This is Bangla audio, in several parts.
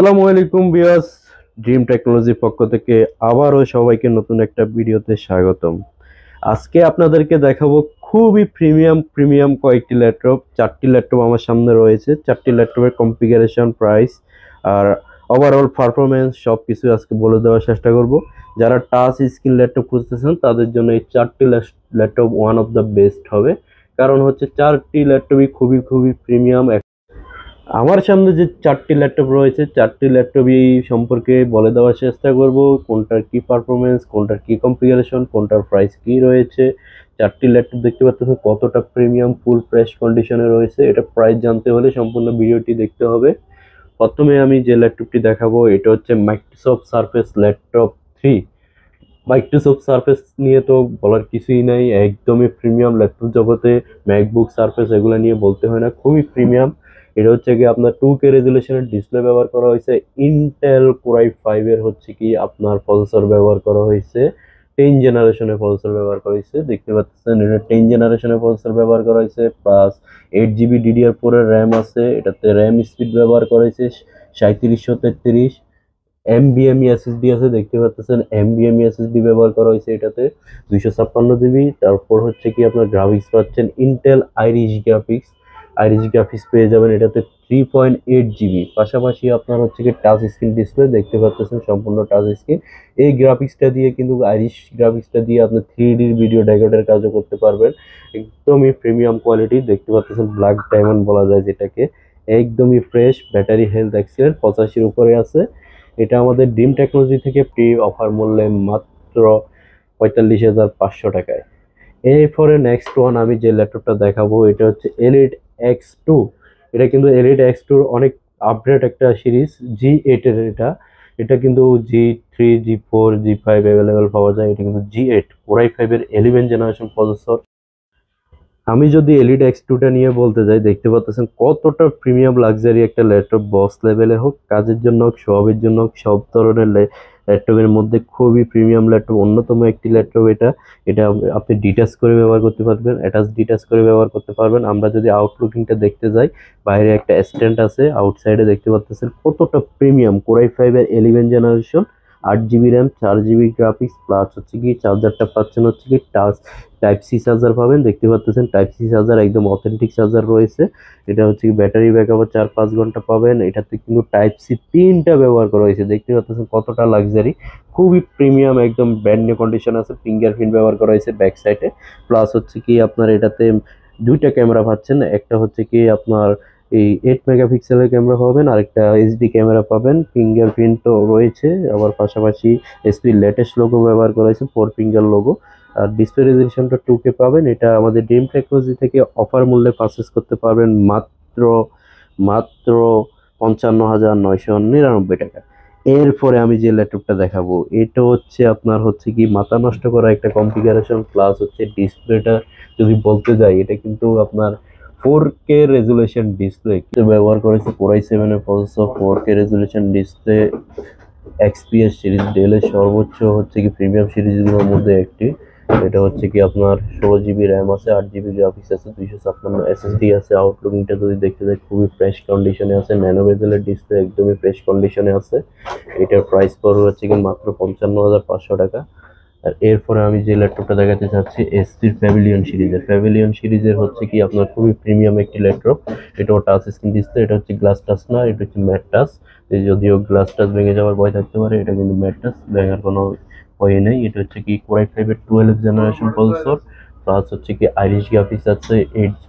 আসসালামু আলাইকুম ভিউয়ার্স, ড্রিম টেকনোলজির পক্ষ থেকে আবারও সবাইকে নতুন একটা ভিডিওতে স্বাগতম। আজকে আপনাদেরকে দেখাবো খুবই প্রিমিয়াম কয়েকটি ল্যাপটপ। চারটি ল্যাপটপ আমার সামনে রয়েছে। চারটি ল্যাপটপের কনফিগারেশন, প্রাইস আর ওভারঅল পারফরমেন্স সবকিছু আজকে বলে দেওয়ার চেষ্টা করব। যারা টাচ স্ক্রিন ল্যাপটপ খুঁজতেছেন তাদের জন্য এই চারটি laptop one of the best হবে। কারণ হচ্ছে চারটি ল্যাপটপই খুবই প্রিমিয়াম। আমার সামনে যে চারটি ল্যাপটপ রয়েছে, চারটি ল্যাপটপই সম্পর্কে বলে দেওয়ার চেষ্টা করব। কোনটার কি পারফরমেন্স, কোনটার কি কনফিগারেশন, কোনটার প্রাইস কি রয়েছে। চারটি ল্যাপটপ দেখতে পাচ্ছেন কতটা প্রিমিয়াম, ফুল ফ্রেশ কন্ডিশনে রয়েছে। এটা প্রাইস জানতে হলে সম্পূর্ণ ভিডিওটি দেখতে হবে। প্রথমে আমি যে ল্যাপটপটি দেখাবো এটা হচ্ছে Microsoft surface laptop 3। Microsoft surface নিয়ে তো বলার কিছুই নাই, একদমই প্রিমিয়াম ল্যাপটপ জগতে। ম্যাকবুক সারফেস এগুলো নিয়ে বলতে হয় না, খুবই প্রিমিয়াম। এটা হচ্ছে কি আপনার 2K রেজুলেশনের ডিসপ্লে ব্যবহার করা হয়েছে। ইন্টেল কোর i5 এর হচ্ছে কি আপনার প্রসেসর ব্যবহার করা হয়েছে। 10 জেনারেশনের প্রসেসর ব্যবহার করা হয়েছে, দেখতে পাচ্ছেন এটা 10 জেনারেশনের প্রসেসর ব্যবহার করা হয়েছে। প্লাস 8 GB DDR4 এর র্যাম আছে। এটাতে র্যাম স্পিড ব্যবহার করা হয়েছে 3733। এমবিএমই এসএসডি আছে, দেখতে পাচ্ছেন এমবিএমই এসএসডি ব্যবহার করা হয়েছে এটাতে 256 জিবি। তারপর হচ্ছে কি আপনার গ্রাফিক্স পাচ্ছেন ইন্টেল আইরিশ গ্রাফিক্স পেয়ে যাবেন এটাতে 3.8 জিবি। পাশাপাশি আপনার হচ্ছে কি টাচ স্ক্রিন ডিসপ্লে দেখতে পাচ্ছেন, সম্পূর্ণ টাচ স্ক্রিন। এই গ্রাফিক্সটা দিয়ে কিন্তু আইরিশ গ্রাফিক্সটা দিয়ে আপনি 3D ভিডিও রেকর্ডের কাজও করতে পারবেন। একদমই প্রিমিয়াম কোয়ালিটি, দেখতে পাচ্ছেন ব্ল্যাক ডায়মন্ড বলা যায় যেটাকে। একদমই ফ্রেশ, ব্যাটারি হেলথ এক্সেলেন্ট 85-এর উপরে আছে। এটা আমাদের ড্রিম টেকনোলজি থেকে প্রি অফার মূল্যে মাত্র 45,500 টাকায়। এরপরে নেক্সট ওয়ান আমি যে ল্যাপটপটা দেখাবো এটা হচ্ছে এলিট X2। এটা কিন্তু এলিট X2 অনেক আপডেট একটা সিরিজ, G8 এর এটা। এটা কিন্তু G3, G4, G5 অ্যাভেলেবেল পাওয়া যায়। এটা কিন্তু G8 কোর i5 এর 11 জেনারেশন প্রসেসর। আমি যদি এলিট X2টা নিয়ে বলতে যাই, দেখতে পাচ্ছেন কতটা প্রিমিয়াম লাক্সারি একটা ল্যাপটপ। বস লেভেলে হোক, কাজের জন্য হোক, সবের জন্য হোক, সব ধরনের ল্যাপটপের মধ্যে খুবই প্রিমিয়াম ল্যাপটপ, অন্যতম একটি ল্যাপটপ এটা। এটা আপনি ডিটাচ করে ব্যবহার করতে পারবেন, ডিটাচ করে ব্যবহার করতে পারবেন। আমরা যদি আউটলুকিংটা দেখতে যাই, বাইরে একটা স্ট্যান্ড আছে, আউটসাইডে দেখতে পাচ্ছেন কতটা প্রিমিয়াম কোর i5 এর 11 generation, 8 GB RAM, 4 GB graphics. Plus হচ্ছে কি চার্জারটা পাচ্ছেন হচ্ছে কি টাইপ সি চার্জার পাবেন, দেখতে পাচ্ছেন টাইপ সি চার্জার, একদম অথেন্টিক চার্জার রয়েছে। এটা হচ্ছে কি ব্যাটারি ব্যাকআপ 4-5 ঘন্টা পাবেন। এটাতে কিন্তু টাইপ সি 3টা ব্যবহার করা হয়েছে, দেখতে পাচ্ছেন কতটা লাক্সারি, খুবই প্রিমিয়াম, একদম ব্র্যান্ড নিউ কন্ডিশন আছে। ফিঙ্গারপ্রিন্ট ব্যবহার করা হয়েছে ব্যাক সাইডে। প্লাস হচ্ছে কি আপনার এটাতে দুইটা ক্যামেরা পাচ্ছেন, একটা হচ্ছে কি আপনার এই 8 মেগাপিক্সেলের ক্যামেরা পাবেন, আরেকটা এইচডি ক্যামেরা পাবেন। ফিঙ্গারপ্রিন্ট তো রয়েছে, আবার পাশাপাশি এসপি লেটেস্ট লোগো ব্যবহার করা হয়েছে, 4 ফিঙ্গার লোগো। আর ডিসপ্লে রেজলিউশনটা 2K পাবেন। এটা আমাদের ড্রিম টেকনোলজি থেকে অফার মূল্যে পারচেস করতে পারবেন মাত্র মাত্র 55,999 টাকা। এরপরে আমি যে ল্যাপটপটা দেখাবো এটা হচ্ছে আপনার হচ্ছে কি মাথা নষ্ট করা একটা কনফিগারেশন। প্লাস হচ্ছে ডিসপ্লেটা যদি বলতে যাই, এটা কিন্তু আপনার 4K রেজুলেশন ডিসপ্লে ব্যবহার করেছে কোর i7 এর processor. 4K resolution display XPS series, ডেলের সর্বোচ্চ হচ্ছে কি প্রিমিয়াম সিরিজগুলোর মধ্যে একটি। এটা হচ্ছে কি আপনার 16 জিবি র্যাম আছে, 8 জিবি গ্রাফিক্স আছে, 256 এসএসডি আছে। আউটলুকিংটা যদি দেখতে যাই খুবই ফ্রেশ কন্ডিশনে আছে, ন্যানো বেজেলের ডিসপ্লে, একদমই ফ্রেশ কন্ডিশনে আছে। এটার প্রাইস পড়বে হচ্ছে কি মাত্র 55,500 টাকা। আর এরপরে আমি যে ল্যাপটপটা দেখাতে চাচ্ছি এসপির প্যাভিলিয়ন সিরিজের হচ্ছে কি আপনার খুবই প্রিমিয়াম একটি ল্যাপটপ। এটাও টাচ স্ক্রিন ডিসপ্লে, এটা হচ্ছে গ্লাস টাচ না, এটা হচ্ছে ম্যাট টাচ। যদিও গ্লাস টাচ ভেঙে যাওয়ার ভয় থাকতে পারে, এটা কিন্তু ম্যাট টাচ, ভেঙার কোনো ভয় নেই। এটা হচ্ছে কি কোর i5 এর 12 জেনারেশন প্রসেসর। প্লাস হচ্ছে কি আইরিশ গ্রাফিক্স আছে,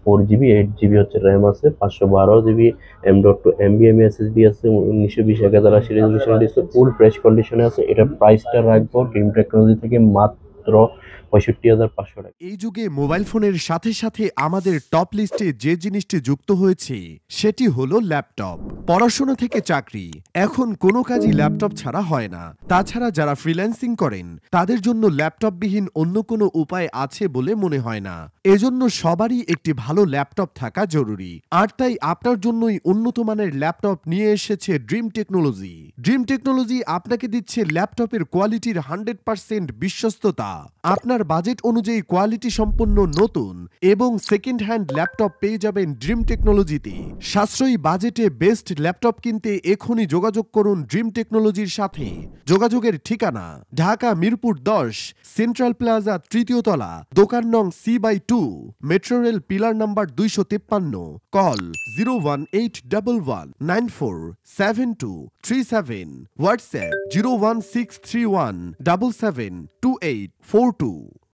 4 জিবি হচ্ছে র্যাম আছে, 512 জিবি M.2 NVMe SSD আছে, 1920 x 1080 resolution display, full fresh কন্ডিশনে আছে। এটা প্রাইসটা রাখবো ড্রিম টেকনোলজি থেকে মাত্র 65,500 টাকা। এই যুগে মোবাইল ফোনের সাথে সাথে আমাদের টপ লিস্টে যে জিনিসটি যুক্ত হয়েছে সেটি হলো ল্যাপটপ। পড়াশোনা থেকে চাকরি, এখন কোনো কাজই ল্যাপটপ ছাড়া হয় না। তাছাড়া যারা ফ্রিল্যান্সিং করেন তাদের জন্য ল্যাপটপবিহীন অন্য কোনো উপায় আছে বলে মনে হয় না। এজন্য সবারই একটি ভালো ল্যাপটপ থাকা জরুরি। আর তাই আপনার জন্যই উন্নত মানের ল্যাপটপ নিয়ে এসেছে ড্রিম টেকনোলজি। ড্রিম টেকনোলজি আপনাকে দিচ্ছে ল্যাপটপের কোয়ালিটির 100% বিশ্বস্ততা আপনার বাজেট অনুযায়ী কোয়ালিটি সম্পন্ন নতুন এবং সেকেন্ড হ্যান্ড ল্যাপটপ পেয়ে যাবেন ড্রিম টেকনোলজিতে। সাশ্রয়ী বাজেটে বেস্ট ল্যাপটপ কিনতে এখনই যোগাযোগ করুন ড্রিম টেকনোলজির সাথে। যোগাযোগের ঠিকানা ঢাকা মিরপুর 10, সেন্ট্রাল প্লাজা, তৃতীয় তলা, দোকান নং C/2, metro rail pillar number 253। Call 01811947237, WhatsApp 01631772842।